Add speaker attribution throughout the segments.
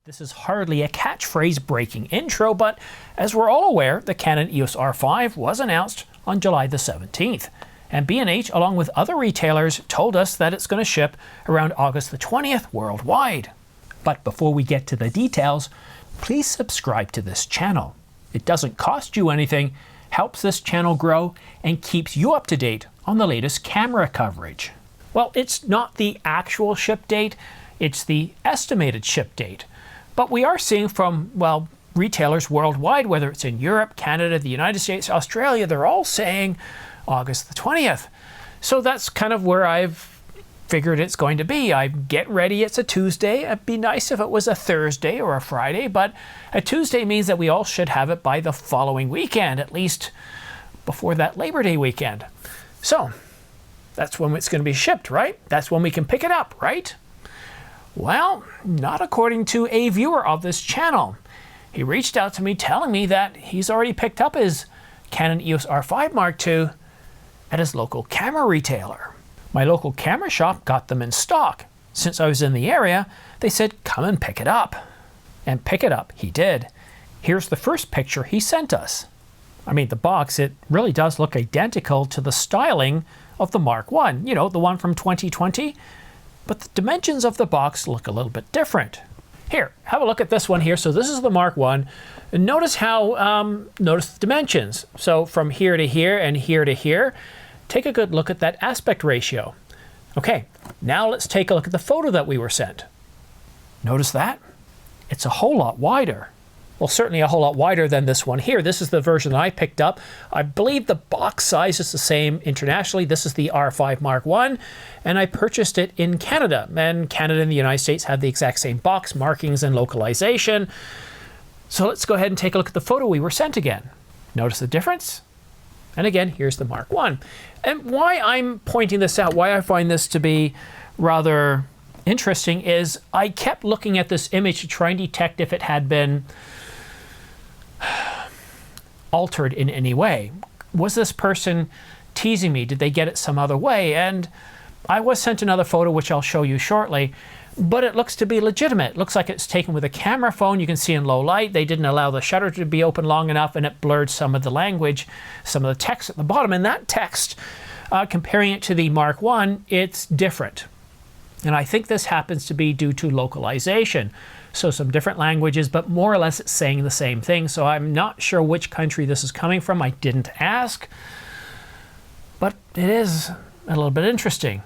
Speaker 1: This is hardly a catchphrase-breaking intro, but as we're all aware, the Canon EOS R5 was announced on July the 17th, and B&H, along with other retailers, told us that it's going to ship around August the 20th worldwide. But before we get to the details, please subscribe to this channel. It doesn't cost you anything, helps this channel grow, and keeps you up to date on the latest camera coverage. Well, it's not the actual ship date, it's the estimated ship date. But we are seeing from, well, retailers worldwide, whether it's in Europe, Canada, the United States, Australia, they're all saying August the 20th. So that's kind of where I've figured it's going to be. I get ready, it's a Tuesday. It'd be nice if it was a Thursday or a Friday, but a Tuesday means that we all should have it by the following weekend, at least before that Labor Day weekend. So that's when it's going to be shipped, right? That's when we can pick it up, right? Well, not according to a viewer of this channel. He reached out to me telling me that he's already picked up his Canon EOS R5 Mark II at his local camera retailer. My local camera shop got them in stock. Since I was in the area, they said, come and pick it up. And pick it up he did. Here's the first picture he sent us. I mean, the box, it really does look identical to the styling of the Mark I, you know, the one from 2020. But the dimensions of the box look a little bit different. Here, have a look at this one here. So this is the Mark I. And notice how, notice the dimensions. So from here to here and here to here, take a good look at that aspect ratio. Okay, now let's take a look at the photo that we were sent. Notice that? It's a whole lot wider. Well, certainly a whole lot wider than this one here. This is the version that I picked up. I believe the box size is the same internationally. This is the R5 Mark I, and I purchased it in Canada. And Canada and the United States have the exact same box, markings, and localization. So let's go ahead and take a look at the photo we were sent again. Notice the difference? And again, here's the Mark I. And why I'm pointing this out, why I find this to be rather interesting is I kept looking at this image to try and detect if it had been altered in any way. Was this person teasing me? Did they get it some other way? And I was sent another photo, which I'll show you shortly, but it looks to be legitimate. It looks like it's taken with a camera phone. You can see in low light, they didn't allow the shutter to be open long enough, and it blurred some of the language, some of the text at the bottom. And that text, comparing it to the Mark I, it's different. And I think this happens to be due to localization. So some different languages, but more or less it's saying the same thing. So I'm not sure which country this is coming from. I didn't ask, but it is a little bit interesting.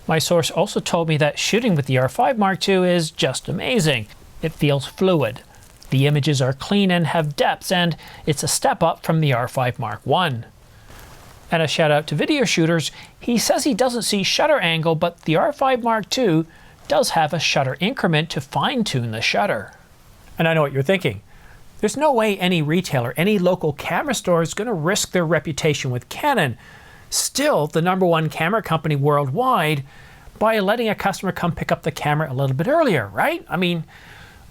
Speaker 1: My source also told me that shooting with the R5 Mark II is just amazing. It feels fluid. The images are clean and have depths, and it's a step up from the R5 Mark I. And a shout out to video shooters, he says he doesn't see shutter angle, but the R5 Mark II does have a shutter increment to fine-tune the shutter. And I know what you're thinking. There's no way any retailer, any local camera store is going to risk their reputation with Canon, still the #1 camera company worldwide, by letting a customer come pick up the camera a little bit earlier, right? I mean,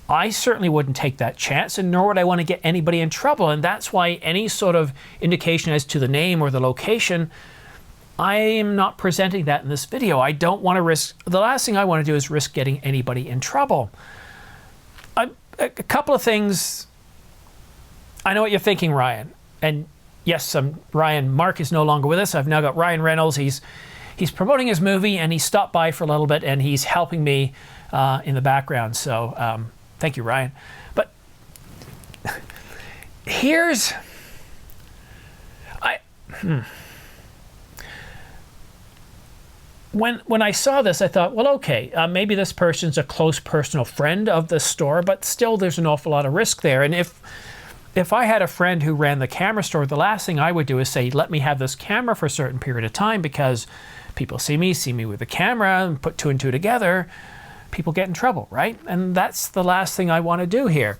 Speaker 1: I certainly wouldn't take that chance, and nor would I want to get anybody in trouble. And that's why any sort of indication as to the name or the location, I am not presenting that in this video. I don't want to risk, the last thing I want to do is risk getting anybody in trouble. A couple of things, I know what you're thinking, Ryan. And yes, Ryan, Mark is no longer with us. I've now got Ryan Reynolds. He's promoting his movie, and he stopped by for a little bit, and he's helping me in the background. So thank you, Ryan. But here's, When I saw this, I thought, well, okay, maybe this person's a close personal friend of the store, but still there's an awful lot of risk there. And if I had a friend who ran the camera store, the last thing I would do is say, let me have this camera for a certain period of time, because people see me with the camera, and put two and two together, people get in trouble, right? And that's the last thing I want to do here.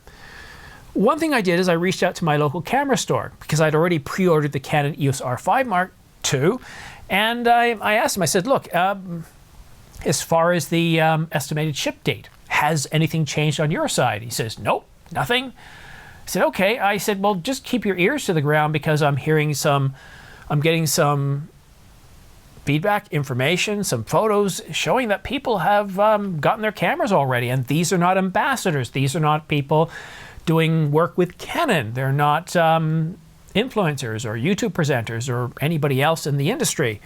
Speaker 1: One thing I did is I reached out to my local camera store, because I'd already pre-ordered the Canon EOS R5 Mark II, and I asked him, I said, look, as far as the estimated ship date, has anything changed on your side? He says, nope, nothing. I said, okay. I said, well, just keep your ears to the ground, because I'm getting some feedback, information, some photos showing that people have gotten their cameras already. And these are not ambassadors. These are not people doing work with Canon. They're not influencers or YouTube presenters or anybody else in the industry.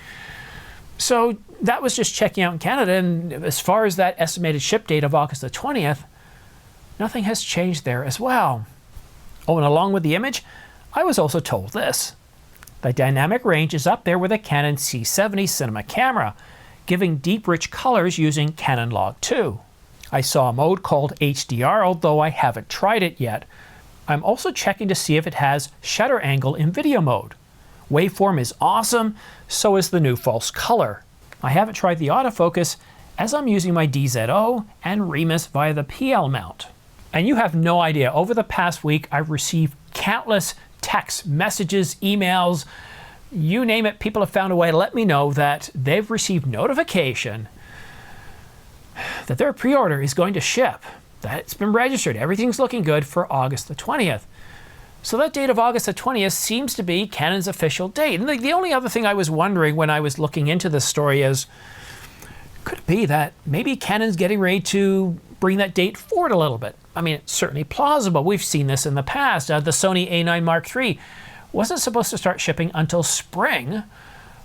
Speaker 1: So that was just checking out in Canada. And as far as that estimated ship date of August the 20th, nothing has changed there as well. Oh, and along with the image, I was also told this. The dynamic range is up there with a Canon C70 cinema camera, giving deep rich colors using Canon Log 2. I saw a mode called HDR, although I haven't tried it yet. I'm also checking to see if it has shutter angle in video mode. Waveform is awesome, so is the new false color. I haven't tried the autofocus as I'm using my DZO and Remus via the PL mount. And you have no idea, over the past week I've received countless texts, messages, emails, you name it. People have found a way to let me know that they've received notification that their pre-order is going to ship, that it's been registered, everything's looking good for August the 20th. So that date of August the 20th seems to be Canon's official date. And the only other thing I was wondering when I was looking into this story is, could it be that maybe Canon's getting ready to bring that date forward a little bit? I mean, it's certainly plausible. We've seen this in the past. The Sony A9 Mark III wasn't supposed to start shipping until spring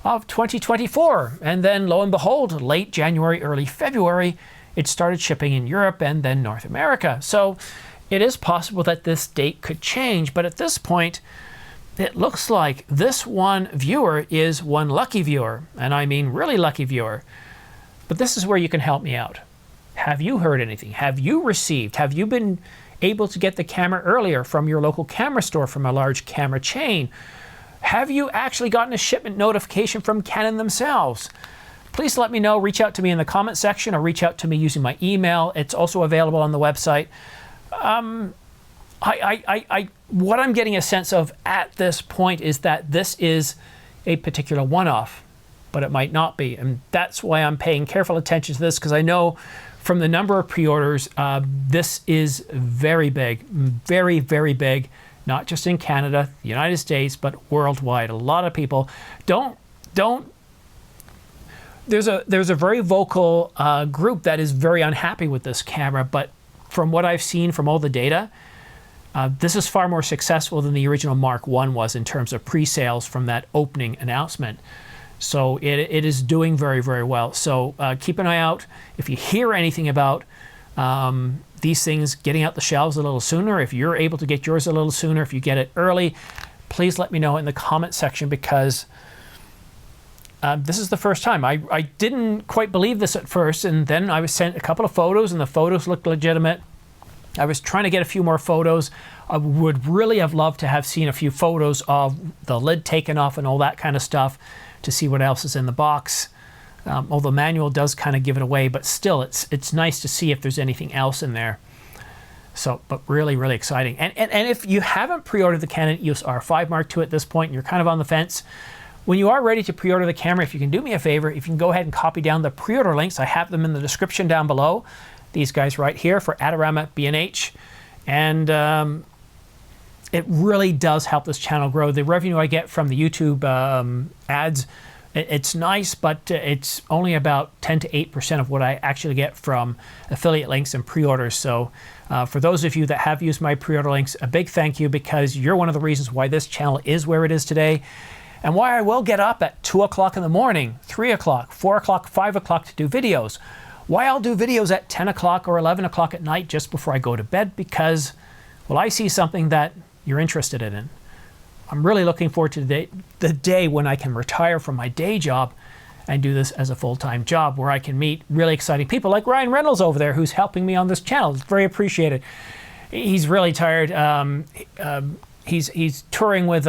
Speaker 1: of 2024. And then lo and behold, late January, early February, it started shipping in Europe and then North America. So it is possible that this date could change. But at this point, it looks like this one viewer is one lucky viewer. And I mean really lucky viewer. But this is where you can help me out. Have you heard anything? Have you received? Have you been able to get the camera earlier from your local camera store, from a large camera chain? Have you actually gotten a shipment notification from Canon themselves? Please let me know. Reach out to me in the comment section or reach out to me using my email. It's also available on the website. What I'm getting a sense of at this point is that this is a particular one-off, but it might not be. And that's why I'm paying careful attention to this, because I know from the number of pre-orders, this is very big, very, very big, not just in Canada, the United States, but worldwide. A lot of people don't. There's a very vocal group that is very unhappy with this camera, but from what I've seen from all the data, this is far more successful than the original Mark I was in terms of pre-sales from that opening announcement. So it is doing very, very well. So keep an eye out. If you hear anything about these things getting out the shelves a little sooner, if you're able to get yours a little sooner, if you get it early, please let me know in the comment section, because this is the first time. I didn't quite believe this at first, and then I was sent a couple of photos, and the photos looked legitimate. I was trying to get a few more photos. I would really have loved to have seen a few photos of the lid taken off and all that kind of stuff, to see what else is in the box. Although the manual does kind of give it away, but still it's nice to see if there's anything else in there. So, but really, really exciting. And if you haven't pre-ordered the Canon EOS R5 Mark II at this point, and you're kind of on the fence, when you are ready to pre-order the camera, if you can do me a favor, if you can go ahead and copy down the pre-order links, I have them in the description down below. These guys right here for Adorama, B&H. And it really does help this channel grow. The revenue I get from the YouTube ads, it's nice, but it's only about 10 to 8% of what I actually get from affiliate links and pre-orders. So for those of you that have used my pre-order links, a big thank you, because you're one of the reasons why this channel is where it is today, and why I will get up at 2 o'clock in the morning, 3 o'clock, 4 o'clock, 5 o'clock to do videos. Why I'll do videos at 10 o'clock or 11 o'clock at night just before I go to bed, because, well, I see something that you're interested in. I'm really looking forward to the day when I can retire from my day job and do this as a full-time job, where I can meet really exciting people like Ryan Reynolds over there, who's helping me on this channel. It's very appreciated. He's really tired. He's touring with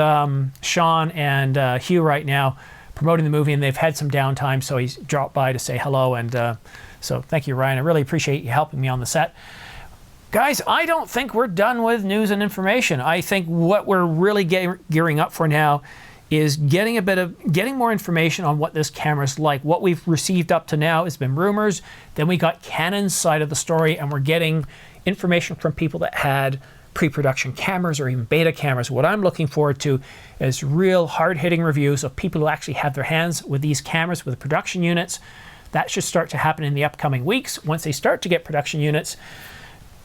Speaker 1: Sean and Hugh right now, promoting the movie, and they've had some downtime, so he's dropped by to say hello. And so thank you, Ryan. I really appreciate you helping me on the set. Guys, I don't think we're done with news and information. I think what we're really gearing up for now is getting more information on what this camera's like. What we've received up to now has been rumors. Then we got Canon's side of the story, and we're getting information from people that had pre-production cameras or even beta cameras. What I'm looking forward to is real hard-hitting reviews of people who actually have their hands with these cameras, with production units. That should start to happen in the upcoming weeks. Once they start to get production units,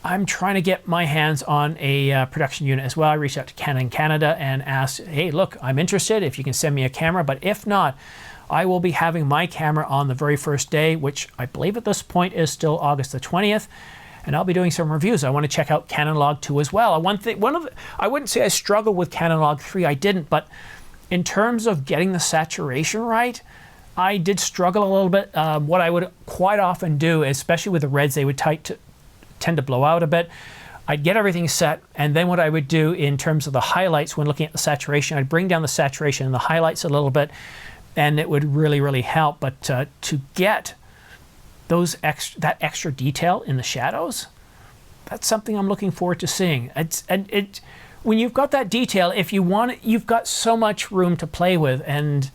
Speaker 1: I'm trying to get my hands on a production unit as well. I reached out to Canon Canada and asked, hey, look, I'm interested if you can send me a camera, but if not, I will be having my camera on the very first day, which I believe at this point is still August the 20th. And I'll be doing some reviews. I want to check out Canon Log 2 as well. I wouldn't say I struggled with Canon Log 3, I didn't, but in terms of getting the saturation right, I did struggle a little bit. What I would quite often do, especially with the reds, they would tend to blow out a bit. I'd get everything set, and then what I would do in terms of the highlights when looking at the saturation, I'd bring down the saturation and the highlights a little bit, and it would really, really help. But to get that extra detail in the shadows, that's something I'm looking forward to seeing. When you've got that detail, if you want it, you've got so much room to play with, and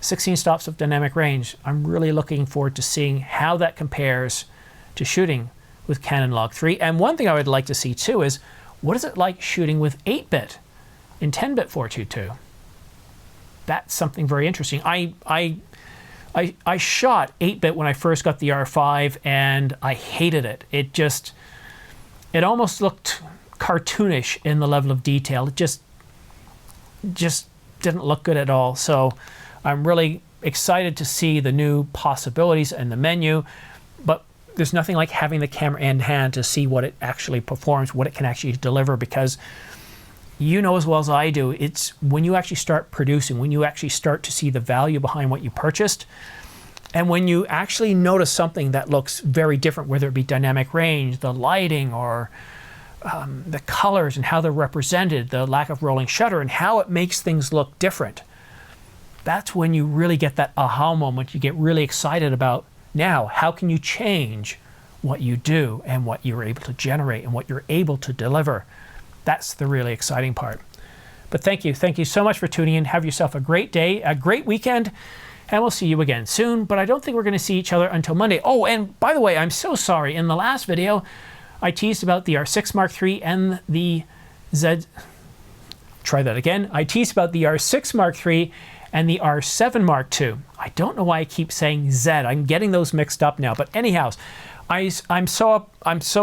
Speaker 1: 16 stops of dynamic range. I'm really looking forward to seeing how that compares to shooting with Canon Log 3. And one thing I would like to see too is, what is it like shooting with 8-bit in 10-bit 422? That's something very interesting. I shot 8-bit when I first got the R5, and I hated it. It almost looked cartoonish in the level of detail. It just didn't look good at all. So I'm really excited to see the new possibilities in the menu, but there's nothing like having the camera in hand to see what it actually performs, what it can actually deliver, because you know as well as I do, it's when you actually start producing, when you actually start to see the value behind what you purchased, and when you actually notice something that looks very different, whether it be dynamic range, the lighting, or the colors and how they're represented, the lack of rolling shutter, and how it makes things look different. That's when you really get that aha moment. You get really excited about, now, how can you change what you do and what you're able to generate and what you're able to deliver? That's the really exciting part. But thank you so much for tuning in. Have yourself a great day, a great weekend, and we'll see you again soon. But I don't think we're going to see each other until Monday. Oh, and by the way, I'm so sorry. In the last video, I teased about the R6 Mark III and the Z. Try that again. I teased about the R6 Mark III and the R7 Mark II. I don't know why I keep saying Z. I'm getting those mixed up now. But anyhow, I'm so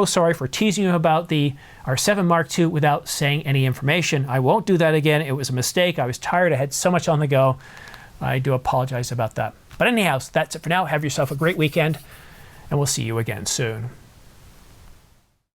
Speaker 1: sorry for teasing you about the R7 Mark II without saying any information. I won't do that again. It was a mistake. I was tired. I had so much on the go. I do apologize about that. But anyhow, that's it for now. Have yourself a great weekend, and we'll see you again soon.